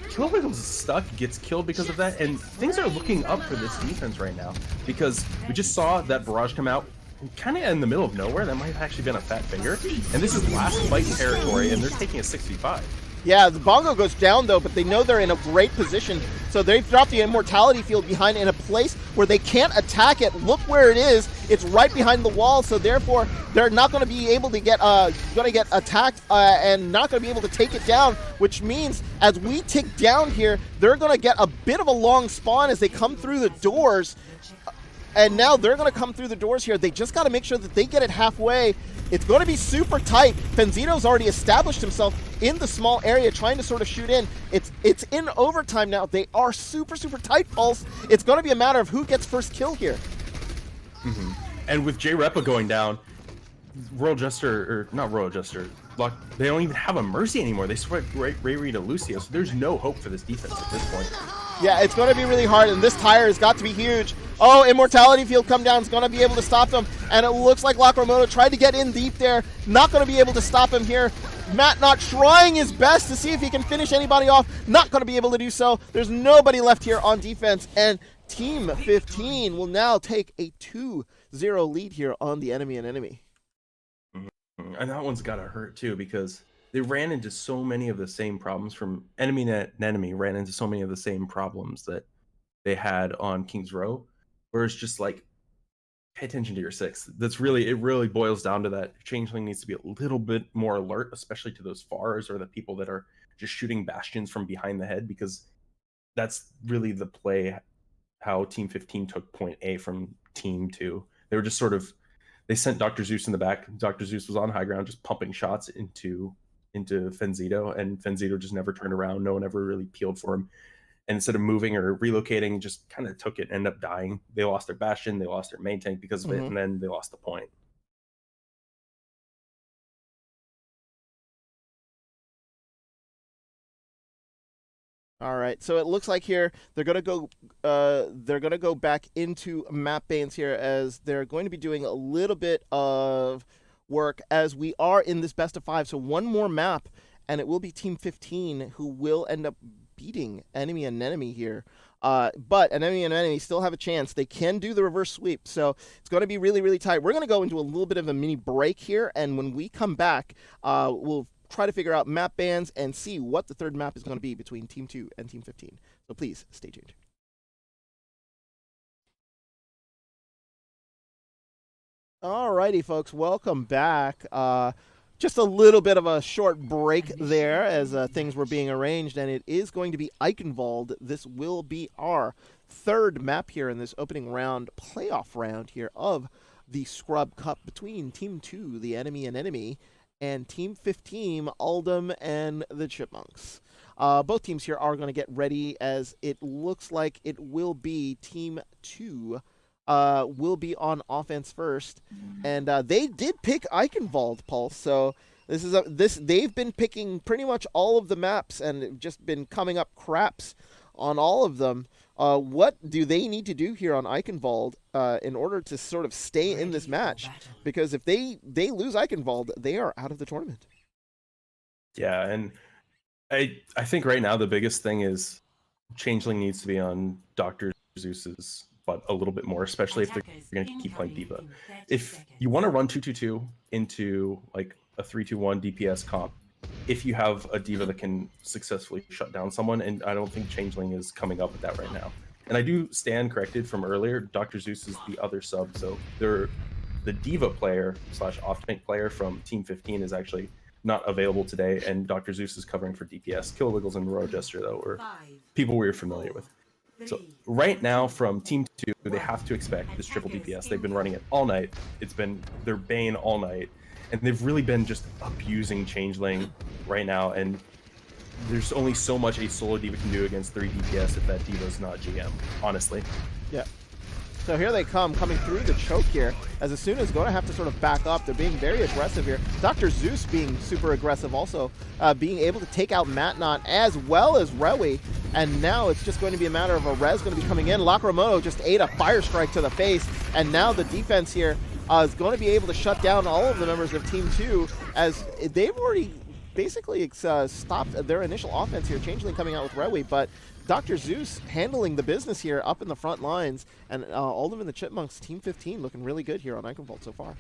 Killer Wiggles is stuck, gets killed because of that, and things are looking up for this defense right now, because we just saw that Barrage come out kind of in the middle of nowhere. That might have actually been a fat finger, and this is last fight territory, and they're taking a 6v5. Yeah, the Bongo goes down though, but they know they're in a great position, so they've dropped the Immortality Field behind in a place where they can't attack it. Look where it is. It's right behind the wall, so therefore they're not going to be able to get attacked and not going to be able to take it down, which means as we tick down here, they're going to get a bit of a long spawn as they come through the doors. And now they're going to come through the doors here. They just got to make sure that they get it halfway. It's going to be super tight. Fenzito's already established himself in the small area, trying to sort of shoot in. It's in overtime now. They are super, super tight, Pulse. It's going to be a matter of who gets first kill here. And with J-Repa going down, Royal Jester, or not Royal Jester, they don't even have a Mercy anymore. They sweat Ray to Lucio, so there's no hope for this defense at this point. Yeah, it's going to be really hard, and this tire has got to be huge. Oh, Immortality Field come down is going to be able to stop them, and it looks like Lacromoto tried to get in deep there. Not going to be able to stop him here. Matt not trying his best to see if he can finish anybody off. Not going to be able to do so. There's nobody left here on defense, and Team 15 will now take a 2-0 lead here on the Enemy. And that one's got to hurt too, because they ran into so many of the same problems from Enemy ran into so many of the same problems that they had on King's Row, where it's just like, pay attention to your six. It really boils down to that. Changeling needs to be a little bit more alert, especially to those FARs or the people that are just shooting bastions from behind the head, because that's really the play how Team 15 took point A from Team 2. They were just sort of, they sent Dr. Zeus in the back. Dr. Zeus was on high ground just pumping shots into Fenzito, and Fenzito just never turned around. No one ever really peeled for him. And instead of moving or relocating, just kind of took it, ended up dying. They lost their bastion, they lost their main tank because of it, and then they lost the point. All right, so it looks like here they're gonna go back into map bans here, as they're going to be doing a little bit of work as we are in this best of 5. So one more map, and it will be Team 15 who will end up beating Enemy here. But Enemy still have a chance. They can do the reverse sweep, so it's going to be really, really tight. We're going to go into a little bit of a mini break here, and when we come back, we'll try to figure out map bans and see what the third map is going to be between Team 2 and Team 15. So please stay tuned. Alrighty, folks, welcome back. Just a little bit of a short break there as things were being arranged, and it is going to be Eichenwald. This will be our third map here in this opening round, playoff round here of the Scrub Cup between Team 2, the Anemone, and Team 15, Aldum and the Chipmunks. Both teams here are going to get ready, as it looks like it will be Team 2 will be on offense first, and they did pick Eichenwald, Pulse. So they've been picking pretty much all of the maps and just been coming up craps on all of them. What do they need to do here on Eichenwald in order to sort of stay in this match? Because if they lose Eichenwald, they are out of the tournament. Yeah, and I think right now the biggest thing is Changeling needs to be on Dr. Zeus's butt a little bit more, especially if they're going to keep playing Diva. If you want to run 2-2-2 into like a 3-2-1 DPS comp, if you have a Diva that can successfully shut down someone, and I don't think Changeling is coming up with that right now. And I do stand corrected from earlier, Dr. Zeus is the other sub, so the Diva player / off-tank player from Team 15 is actually not available today, and Dr. Zeus is covering for DPS. Killer and Royal Jester, though, were people we were familiar with. So right now from Team 2, they have to expect this triple DPS. They've been running it all night. It's been their bane all night. And they've really been just abusing Changeling right now. And there's only so much a solo Diva can do against 3 DPS if that Diva's not GM, honestly. Yeah. So here they coming through the choke here, as Asuna is going to have to sort of back up. They're being very aggressive here. Dr. Zeus being super aggressive also, being able to take out Matnot as well as Rewi. And now it's just going to be a matter of a res going to be coming in. Lacramoto just ate a fire strike to the face, and now the defense here is going to be able to shut down all of the members of Team 2, as they've already basically stopped their initial offense here. Changeling coming out with Rewi, but Dr. Zeus handling the business here up in the front lines, and Aldum and the Chipmunks, Team 15, looking really good here on Eichenwald so far.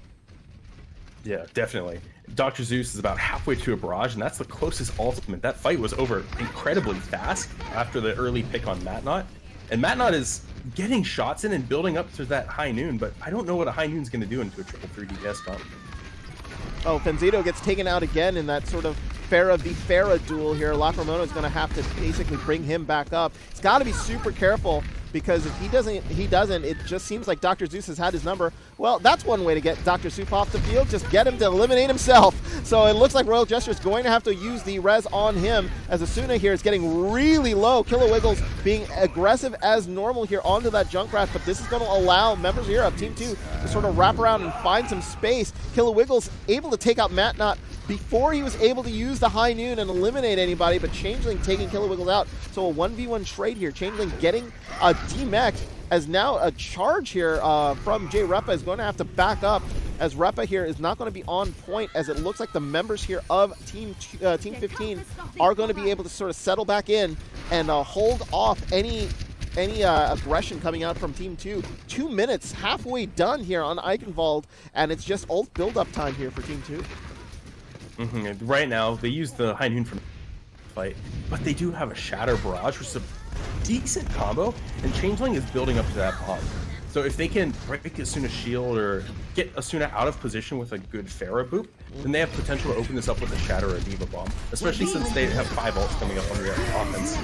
Yeah, definitely. Dr. Zeus is about halfway to a barrage, and that's the closest ultimate. That fight was over incredibly fast after the early pick on Matnot. And Matnot is getting shots in and building up to that high noon, but I don't know what a high noon's going to do into a triple 3 DPS comp. Oh, Fenzito gets taken out again in that sort of Pharah v Pharah duel here. Lacramoto is going to have to basically bring him back up. He's got to be super careful, because if he doesn't, it just seems like Dr. Zeus has had his number. Well, that's one way to get Dr. Zeus off the field, just get him to eliminate himself. So it looks like Royal Jester is going to have to use the res on him, as Asuna here is getting really low. Killer Wiggles being aggressive as normal here onto that Junkrat, but this is going to allow members here of Team 2 to sort of wrap around and find some space. Killer Wiggles able to take out Matnot before he was able to use the high noon and eliminate anybody, but Changeling taking Killer Wiggles out. So a 1v1 trade here. Changeling getting demech, as now a charge here from J Repa is going to have to back up, as Repa here is not going to be on point, as it looks like the members here of Team 15 are going to be able to sort of settle back in and hold off any aggression coming out from Team 2. 2 minutes halfway done here on Eichenwald, and it's just ult build-up time here for Team 2. Right now, they use the high noon from the fight, but they do have a Shatter Barrage, which is a decent combo, and Changeling is building up to that bomb. So if they can break Asuna's shield or get Asuna out of position with a good Pharah boop, then they have potential to open this up with a Shatter or a Diva Bomb, especially since they have 5 ults coming up on the offense.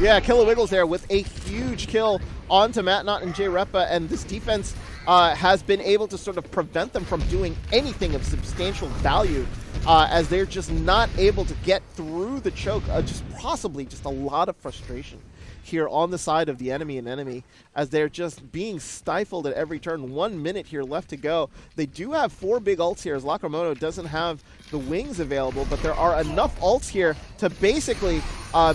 Yeah, Killer Wiggles there with a huge kill onto Matnot and J Repa, and this defense has been able to sort of prevent them from doing anything of substantial value, as they're just not able to get through the choke. Just possibly just a lot of frustration here on the side of the enemy, as they're just being stifled at every turn. 1 minute here left to go. They do have 4 big ults here, as Lacramoto doesn't have the wings available, but there are enough ults here to basically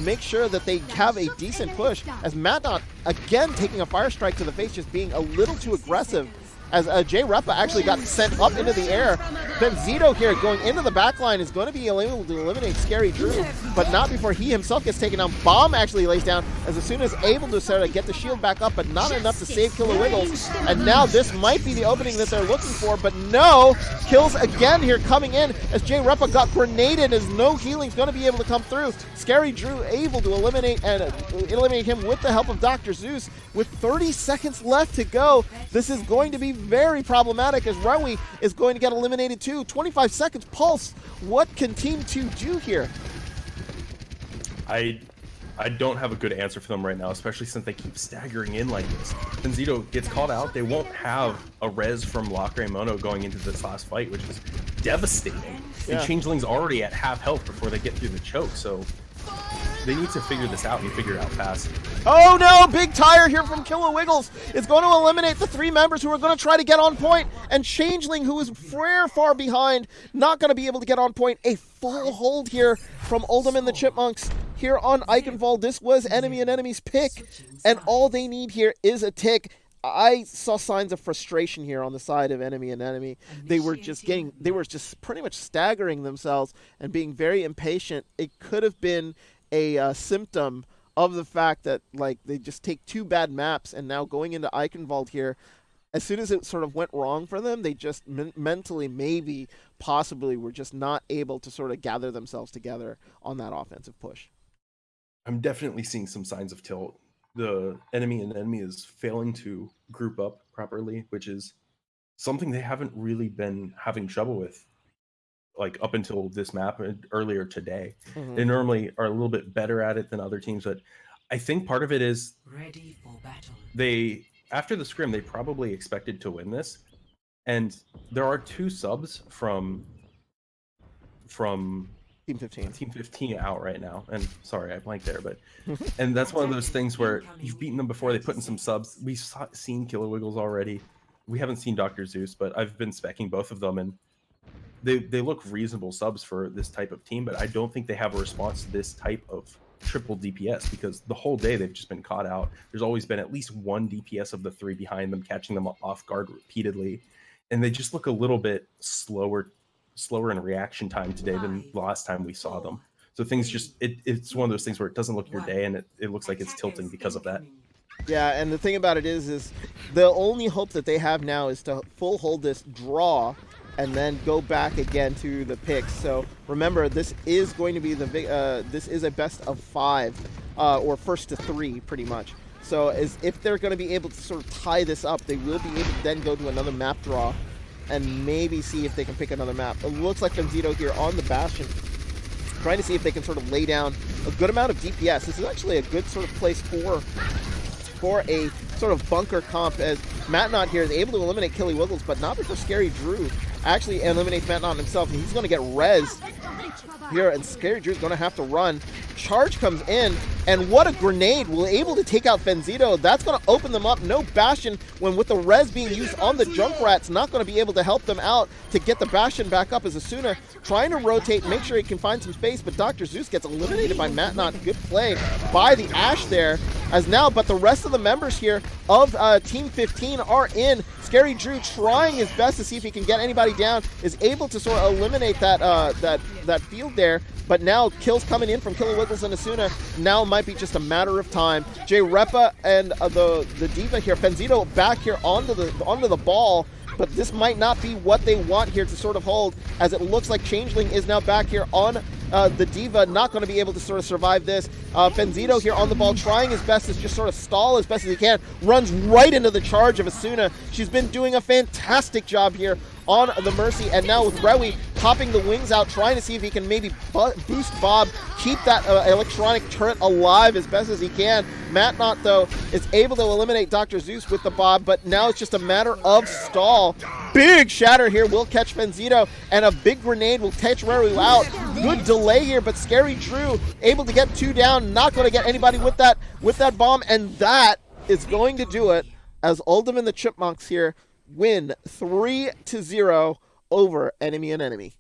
make sure that they have a decent push, as Matnot again taking a fire strike to the face, just being a little too aggressive, as J Repa actually got sent up into the air. Then Zito here going into the backline is going to be able to eliminate Scary Drew, but not before he himself gets taken down. Bomb actually lays down, as soon as able to sort of get the shield back up, but not enough to save Killer Wiggles. And now this might be the opening that they're looking for, but no! Kills again here coming in, as J Repa got grenaded, as no healing's going to be able to come through. Scary Drew able to eliminate him with the help of Dr. Zeus. With 30 seconds left to go, this is going to be very problematic as Rewi is going to get eliminated too. 25 seconds pulse. What can Team 2 do here? I don't have a good answer for them right now, especially since they keep staggering in like this. Benzito gets called out. They won't have a res from Lacre Mono going into this last fight, which is devastating. Yeah. And Changeling's already at half health before they get through the choke, so they need to figure this out and figure it out fast. Oh no, big tire here from Killer Wiggles is going to eliminate the 3 members who are going to try to get on point, and Changeling, who is very far behind, not going to be able to get on point. A full hold here from Aldum and the Chipmunks here on Eichenwald. This was Enemy and Enemy's pick, and all they need here is a tick. I saw signs of frustration here on the side of Enemy and Enemy. They were just pretty much staggering themselves and being very impatient. It could have been a symptom of the fact that like they just take 2 bad maps, and now going into Eichenwald here, as soon as it sort of went wrong for them, they just mentally, maybe, possibly, were just not able to sort of gather themselves together on that offensive push. I'm definitely seeing some signs of tilt. The Enemy and Enemy is failing to group up properly, which is something they haven't really been having trouble with, like up until this map earlier today. Mm-hmm. They normally are a little bit better at it than other teams, but I think part of it is Ready for battle. they, after the scrim, they probably expected to win this, and there are 2 subs from Team 15. Team 15 out right now, and sorry I blanked there, but and that's one of those things where you've beaten them before. They put in some subs. We've seen Killer Wiggles already. We haven't seen Dr. Zeus, but I've been specking both of them, and they look reasonable subs for this type of team, but I don't think they have a response to this type of triple DPS, because the whole day they've just been caught out. There's always been at least 1 DPS of the 3 behind them, catching them off guard repeatedly, and they just look a little bit slower in reaction time today than the last time we saw them. So things just, it's one of those things where it doesn't look your day, and it looks like it's tilting because of that. Yeah, and the thing about it is the only hope that they have now is to full hold this draw and then go back again to the picks. So remember, this is going to be this is a best of 5 or first to 3 pretty much. So if they're going to be able to sort of tie this up, they will be able to then go to another map draw and maybe see if they can pick another map. It looks like Benzito here on the Bastion, trying to see if they can sort of lay down a good amount of DPS. This is actually a good sort of place for a sort of bunker comp, as Matnot here is able to eliminate Killy Wiggles, but not before Scary Drew actually eliminates Matnot himself. He's going to get rezzed here, and Scary Drew's going to have to run. Charge comes in, and what a grenade. Will able to take out Benzito. That's going to open them up. No Bastion, when with the res being used on the Junkrats, not going to be able to help them out to get the Bastion back up, as Asuna trying to rotate, make sure he can find some space, but Dr. Zeus gets eliminated by Matnot. Good play by the Ashe there, as now, but the rest of the members here of Team 15 are in. Scary Drew trying his best to see if he can get anybody down, is able to sort of eliminate that field there, but now kills coming in from Killer Wiggles and Asuna. Now might be just a matter of time. Jay Repa and the Diva here, Benzito back here onto the ball, but this might not be what they want here to sort of hold, as it looks like Changeling is now back here on the Diva, not going to be able to sort of survive this. Benzito here on the ball, trying his best to just sort of stall as best as he can, runs right into the charge of Asuna. She's been doing a fantastic job here on the Mercy, and now with Rewi popping the wings out, trying to see if he can maybe boost Bob, keep that electronic turret alive as best as he can. Matnot, though, is able to eliminate Dr. Zeus with the Bob, but now it's just a matter of stall. Big shatter here will catch Benzito, and a big grenade will catch Rewi out. Good delay here, but Scary Drew able to get 2 down, not going to get anybody with that bomb, and that is going to do it, as Aldum and the Chipmunks here win 3-0 over Enemy and Enemy.